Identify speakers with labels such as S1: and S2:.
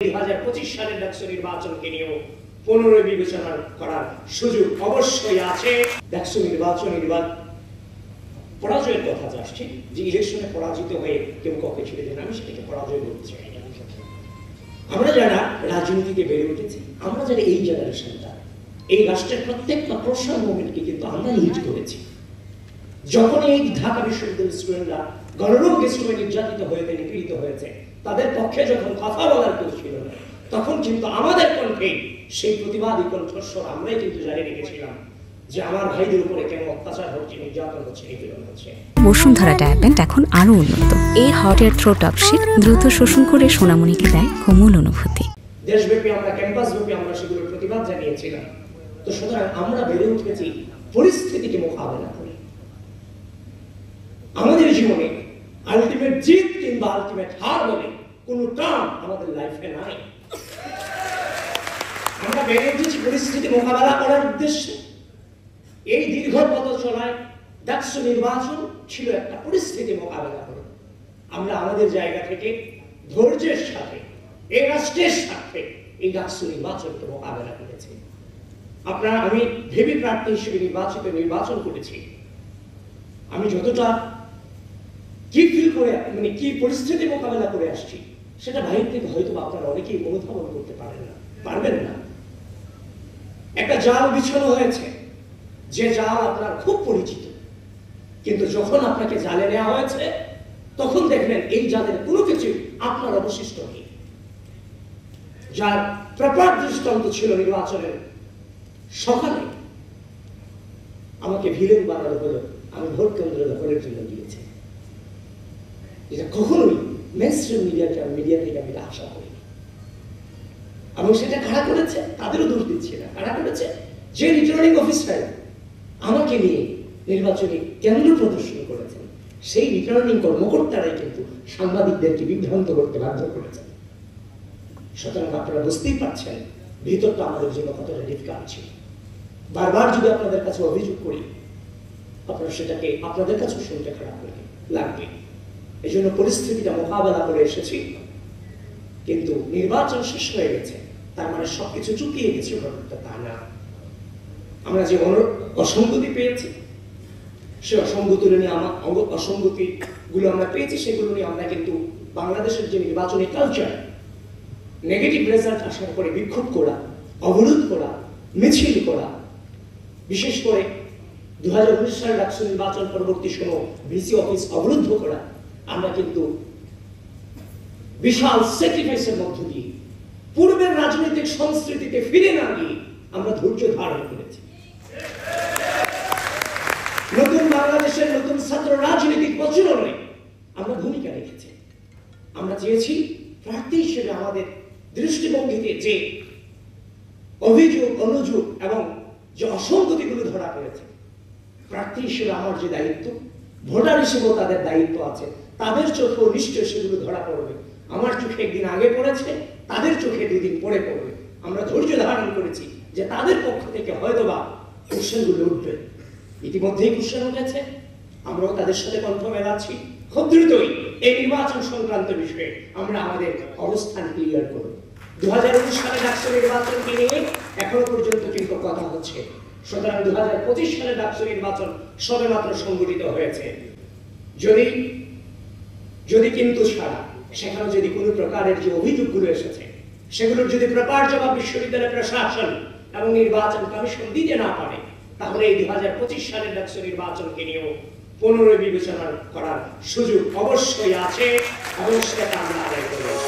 S1: 2025 সালের ডাকসু নির্বাচনকে নিয়েও পুনরায় বিবেচনা করার সুযোগ অবশ্যই আছে। ডাকসু নির্বাচন পরাজয়ের কথা আসছে, যে ইলেকশনে পরাজিত হয়ে কেউ কাউকে ছেড়ে দেন, আমি সেটাকে পরাজয় বলতে চাই। আমরা যারা রাজনীতিতে বেড়ে উঠেছি, আমরা যারা এই জেনারেশনটা, এই রাষ্ট্রের প্রত্যেকটা প্রসার মুভমেন্টকে কিন্তু আমরা লিড করেছি। যখন এই ঢাকা বিশ্ববিদ্যালয়ের স্টুডেন্টরা গণরোগে স্টুডেন্ট নির্যাতিত হয়েছে, নিপীড়িত হয়েছে, তাদের পক্ষে যখন কথা বলার কেউ ছিল না, তখন কিন্তু আমাদের কণ্ঠে সেই প্রতিবাদী কণ্ঠস্বর আমরাই কিন্তু জারি রেখেছিলাম যে আমার ভাইদের উপরে কেন অত্যাচার হচ্ছে, নির্যাতন হচ্ছে, নিপীড়ন হচ্ছে।
S2: বসুন্ধরা ডায়াপেন্ট এখন আরো উন্নত। এই hot air through top sheet দ্রুত শোষণ করে সোনামণিকে দেয় কোমল অনুভূতি।
S1: দেশব্যাপী আমরা ক্যাম্পাসব্যাপী আমরা সেগুলোর প্রতিবাদ জানিয়েছিলাম। তো সুতরাং আমরা বেড়ে উঠেছি পরিস্থিতিকে মোকাবেলা করে। আমাদের জীবনে আলটিমেট জিত কিংবা আলটিমেট হার বলে কোন টার্ম আমাদের লাইফে নাই। আমরা বেড়ে উঠেছি পরিস্থিতি মোকাবেলা করার উদ্দেশ্যে। এই দীর্ঘ পথ চলায় ডাকসু নির্বাচন ছিল একটা পরিস্থিতি মোকাবেলা করে। আমরা আমাদের জায়গা থেকে ধৈর্যের সাথে এই রাষ্ট্রের সাথে এই ডাকসু নির্বাচনকে মোকাবেলা করেছি। আমি ভেবি প্রার্থী হিসেবে নির্বাচন করেছি। আমি যতটা কি ফিল করে কি পরিস্থিতি মোকাবেলা করে আসছি, সেটা বাইরে থেকে হয়তো আপনারা অনেকেই অনুধাবন করতে পারবেন না। একটা জাল বিছানো হয়েছে, যে জাল আপনার খুব পরিচিত, কিন্তু যখন আপনাকে জালে নেওয়া হয়েছে তখন দেখলেন এই জালের কোনো কিছু আপনার অবশিষ্ট নেই। যার প্রপার দৃষ্টান্ত ছিল নির্বাচনের সকালে আমাকে ভিলেন বানানো হলো, আমি ভোট কেন্দ্র দখলের জন্য গিয়েছি। এটা কখনোই মেইনস্ট্রিম মিডিয়া থেকে আমি আশা করিনি। এবং সেটা কারা করেছে, তাদেরও দোষ দিচ্ছি না। কারা করেছে? যে রিটার্নিং অফিসার আমাকে নিয়ে নির্বাচনী কেন্দ্র প্রদর্শন করেছেন, সেই রিটার্নিং কর্মকর্তারাই কিন্তু সাংবাদিকদেরকে বিভ্রান্ত করতে বাধ্য করেছেন। সুতরাং আপনারা বুঝতেই পারছেন ভিতরটা আমাদের জন্য কতটা ডিফিকাল্ট ছিল। বারবার যদি আপনাদের কাছে অভিযোগ করি, আপনারা সেটাকে আপনাদের কাছে শুনতে খারাপ লাগবে। এই জন্য পরিস্থিতিটা মোকাবেলা করে এসেছি। কিন্তু নির্বাচন শেষ হয়ে গেছে, তার মানে সবকিছু চুকিয়ে গেছে, তা না। আমরা যে অসঙ্গতি পেয়েছি, সে অসঙ্গতি গুলো আমরা পেয়েছি, সেগুলো নিয়ে আমরা কিন্তু বাংলাদেশের যে নির্বাচনী কালচার, নেগেটিভ রেজাল্ট আসার পরে বিক্ষোভ করা, অবরোধ করা, মিছিল করা, বিশেষ করে 2019 সালে ডাকসু নির্বাচন পরবর্তী সময় ভিসি অফিস অবরুদ্ধ করা, আমরা কিন্তু বিশাল স্যাক্রিফাইসের মধ্য দিয়ে পূর্বের রাজনৈতিক সংস্কৃতিতে ফিরে না গিয়ে আমরা ধৈর্য ধারণ করেছি। নতুন বাংলাদেশের নতুন ছাত্র রাজনৈতিক প্রচলনে আমরা ভূমিকা রেখেছি। আমরা চেয়েছি প্রার্থী হিসেবে আমাদের দৃষ্টিভঙ্গিতে যে অভিযোগ, অনুযোগ এবং যে অসঙ্গতিগুলো ধরা পড়েছে, প্রার্থী হিসেবে আমার যে দায়িত্ব, ভোটার হিসেবেও তাদের দায়িত্ব আছে, তাদের চোখেও নিশ্চয় সেগুলো ধরা পড়বে। আমার চোখে একদিন আগে পড়েছে, তাদের চোখে দুদিন পরে পড়বে। আমরা ধৈর্য ধারণ করেছি যে তাদের পক্ষ থেকে হয়তোবা কোশ্চেনগুলো উঠবে। ইতিমধ্যেই কোশ্চেন উঠেছে, আমরাও তাদের সাথে কণ্ঠ মেলাচ্ছি। খুব দ্রুতই এই নির্বাচন সংক্রান্ত বিষয়ে আমরা আমাদের অবস্থান ক্লিয়ার করব। 2019 সালে ডাকসু নির্বাচনকে নিয়ে এখনো পর্যন্ত কিন্তু কথা হচ্ছে। সুতরাং 2025 সালে ডাকসু নির্বাচন সবেমাত্র সংগঠিত হয়েছে। যদি কিন্তু ছাড়া সেখানে যদি কোনো প্রকারের যে অভিযোগগুলো এসেছে, সেগুলোর যদি প্রপার জবাব বিশ্ববিদ্যালয় প্রশাসন এবং নির্বাচন কমিশন দিতে না পারে, তাহলে এই 2025 সালের ডাকসু নির্বাচনকে নিয়েও পুনরায় বিবেচনা করার সুযোগ অবশ্যই আছে এবং সেটা আমরা আদায় করব।